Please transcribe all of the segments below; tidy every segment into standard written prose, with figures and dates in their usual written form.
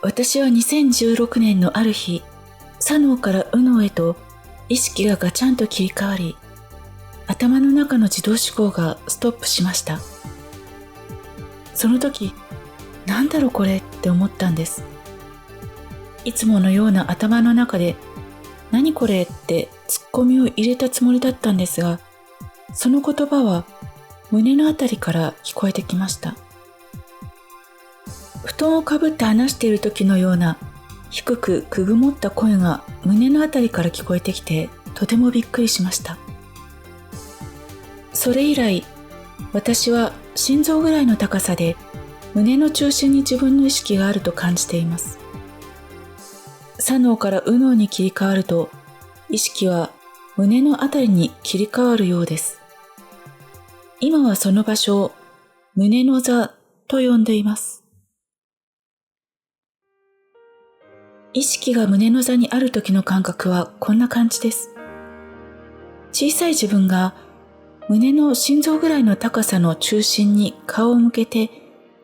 私は2016年のある日、左脳から右脳へと意識がガチャンと切り替わり、頭の中の自動思考がストップしました。その時、なんだろうこれって思ったんです。いつものような頭の中で、何これってツッコミを入れたつもりだったんですが、その言葉は胸のあたりから聞こえてきました。布団をかぶって話している時のような低くくぐもった声が胸のあたりから聞こえてきて、とてもびっくりしました。それ以来、私は心臓ぐらいの高さで胸の中心に自分の意識があると感じています。左脳から右脳に切り替わると、意識は胸のあたりに切り替わるようです。今はその場所を胸の座と呼んでいます。意識が胸の座にある時の感覚はこんな感じです。小さい自分が胸の心臓ぐらいの高さの中心に顔を向けて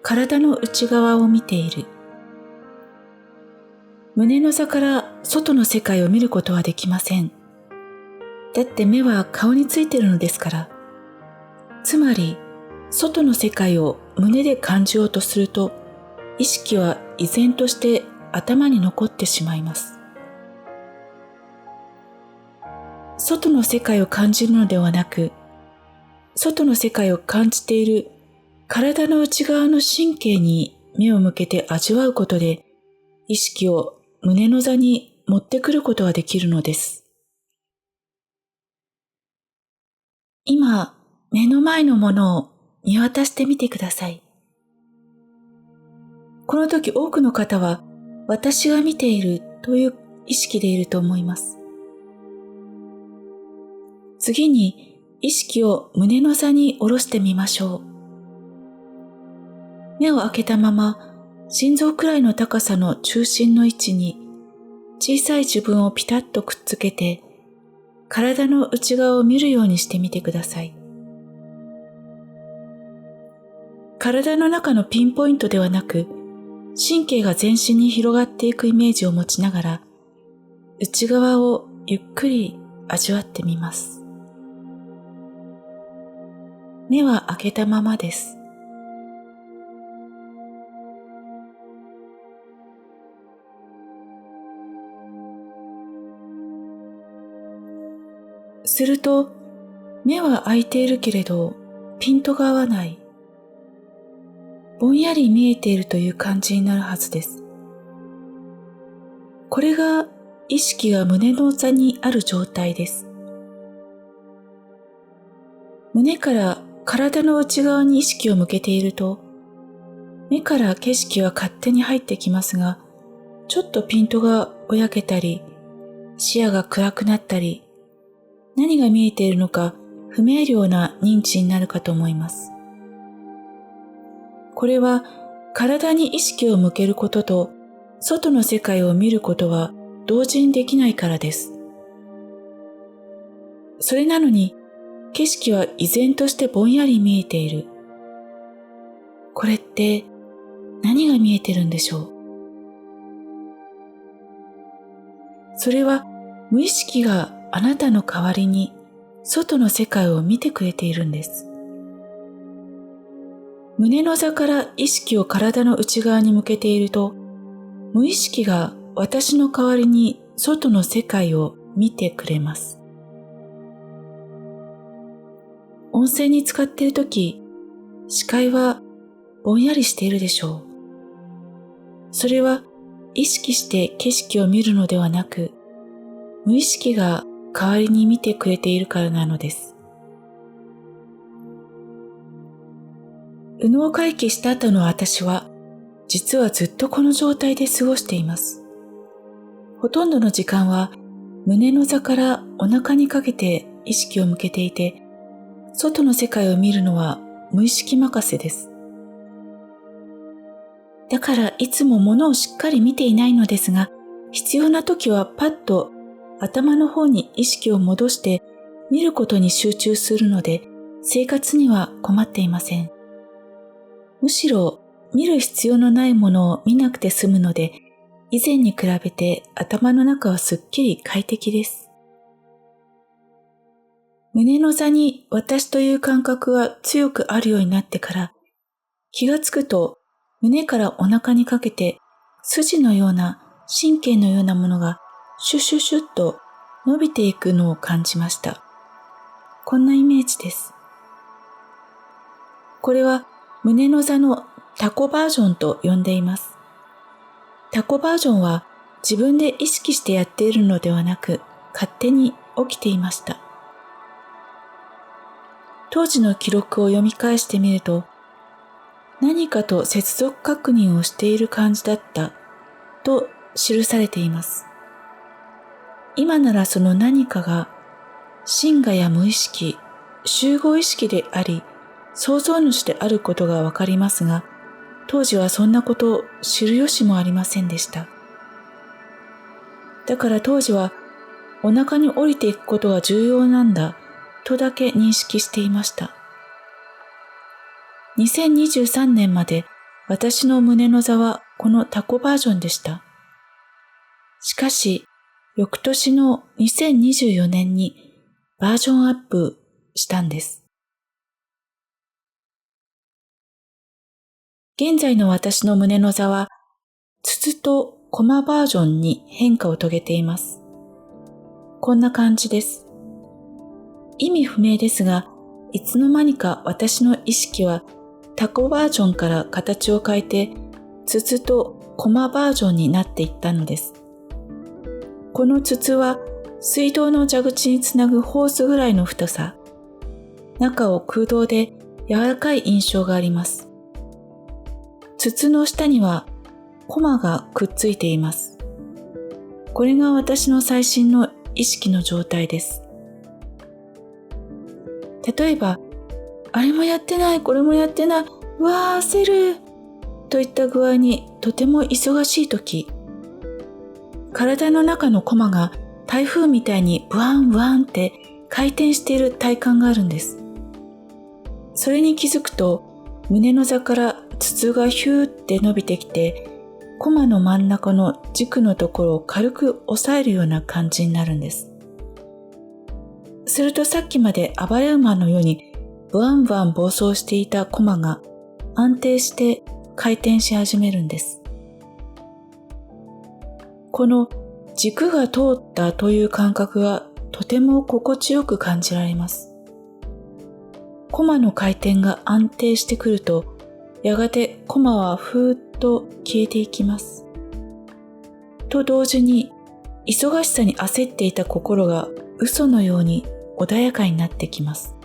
体の内側を見ている。胸の座から外の世界を見ることはできません。だって目は顔についているのですから。つまり、外の世界を胸で感じようとすると、意識は依然として頭に残ってしまいます。外の世界を感じるのではなく、外の世界を感じている体の内側の神経に目を向けて味わうことで、意識を胸の座に持ってくることができるのです。今、目の前のものを見渡してみてください。この時多くの方は、私が見ているという意識でいると思います。次に意識を胸の座に下ろしてみましょう。目を開けたまま心臓くらいの高さの中心の位置に小さい自分をピタッとくっつけて体の内側を見るようにしてみてください。体の中のピンポイントではなく、神経が全身に広がっていくイメージを持ちながら、内側をゆっくり味わってみます。目は開けたままです。すると、目は開いているけれど、ピントが合わない。ぼんやり見えているという感じになるはずです。これが意識が胸の座にある状態です。胸から体の内側に意識を向けていると、目から景色は勝手に入ってきますが、ちょっとピントがぼやけたり、視野が暗くなったり、何が見えているのか不明瞭な認知になるかと思います。これは体に意識を向けることと外の世界を見ることは同時にできないからです。それなのに景色は依然としてぼんやり見えている。これって何が見えてるんでしょう。それは無意識があなたの代わりに外の世界を見てくれているんです。胸の座から意識を体の内側に向けていると、無意識が私の代わりに外の世界を見てくれます。温泉に浸かっているとき、視界はぼんやりしているでしょう。それは意識して景色を見るのではなく、無意識が代わりに見てくれているからなのです。右脳回帰した後の私は、実はずっとこの状態で過ごしています。ほとんどの時間は胸の座からお腹にかけて意識を向けていて、外の世界を見るのは無意識任せです。だからいつも物をしっかり見ていないのですが、必要な時はパッと頭の方に意識を戻して見ることに集中するので、生活には困っていません。むしろ見る必要のないものを見なくて済むので以前に比べて頭の中はすっきり快適です。胸の座に私という感覚が強くあるようになってから、気がつくと胸からお腹にかけて筋のような神経のようなものがシュシュシュッと伸びていくのを感じました。こんなイメージです。これは胸の座のタコバージョンと呼んでいます。タコバージョンは自分で意識してやっているのではなく、勝手に起きていました。当時の記録を読み返してみると、何かと接続確認をしている感じだったと記されています。今ならその何かが真我や無意識、集合意識であり、創造主であることがわかりますが、当時はそんなことを知る由もありませんでした。だから当時はお腹に降りていくことが重要なんだとだけ認識していました。2023年まで私の胸の座はこのタコバージョンでした。しかし、翌年の2024年にバージョンアップしたんです。現在の私の胸の座は、筒とコマバージョンに変化を遂げています。こんな感じです。意味不明ですが、いつの間にか私の意識はタコバージョンから形を変えて、筒とコマバージョンになっていったのです。この筒は水道の蛇口につなぐホースぐらいの太さ。中を空洞で柔らかい印象があります。筒の下にはコマがくっついています。これが私の最新の意識の状態です。例えば、あれもやってない、これもやってない、うわー焦るといった具合にとても忙しいとき、体の中のコマが台風みたいにブワンブワンって回転している体感があるんです。それに気づくと、胸の座から筒がヒューって伸びてきて、コマの真ん中の軸のところを軽く押さえるような感じになるんです。するとさっきまで暴れ馬のようにブワンブワン暴走していたコマが安定して回転し始めるんです。この軸が通ったという感覚がとても心地よく感じられます。コマの回転が安定してくると、やがてコマはふーっと消えていきます。と同時に、忙しさに焦っていた心が嘘のように穏やかになってきます。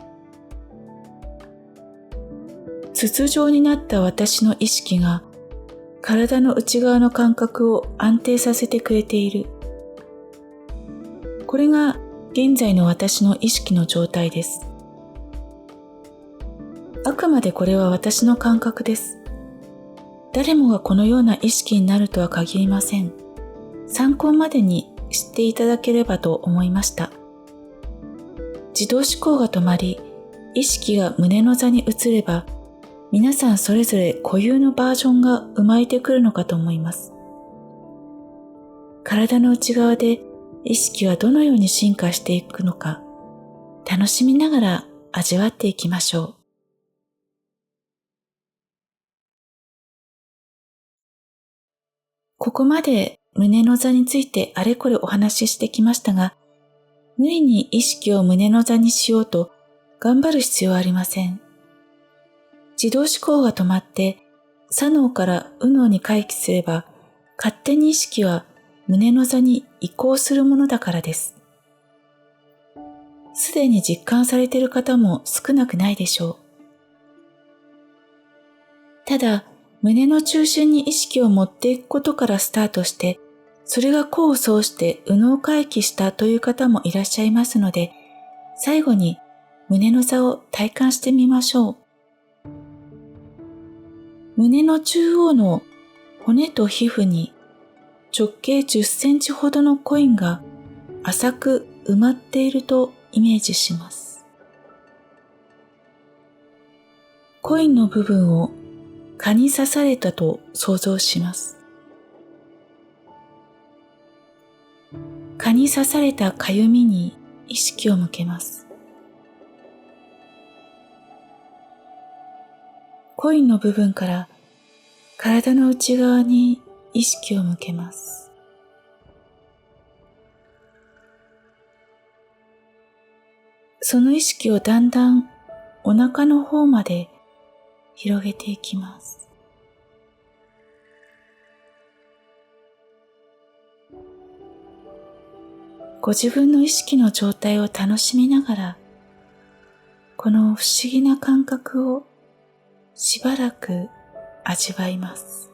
筒状になった私の意識が、体の内側の感覚を安定させてくれている。これが現在の私の意識の状態です。あくまでこれは私の感覚です。誰もがこのような意識になるとは限りません。参考までに知っていただければと思いました。自動思考が止まり、意識が胸の座に移れば、皆さんそれぞれ固有のバージョンが生まれてくるのかと思います。体の内側で意識はどのように進化していくのか、楽しみながら味わっていきましょう。ここまで胸の座についてあれこれお話ししてきましたが、無理に意識を胸の座にしようと頑張る必要はありません。自動思考が止まって左脳から右脳に回帰すれば、勝手に意識は胸の座に移行するものだからです。すでに実感されている方も少なくないでしょう。ただ、胸の中心に意識を持っていくことからスタートして、それが功を奏して右脳回帰したという方もいらっしゃいますので、最後に胸の座を体感してみましょう。胸の中央の骨と皮膚に直径10センチほどのコインが浅く埋まっているとイメージします。コインの部分を蚊に刺されたと想像します。蚊に刺されたかゆみに意識を向けます。コインの部分から体の内側に意識を向けます。その意識をだんだんお腹の方まで広げていきます。ご自分の意識の状態を楽しみながら、この不思議な感覚をしばらく味わいます。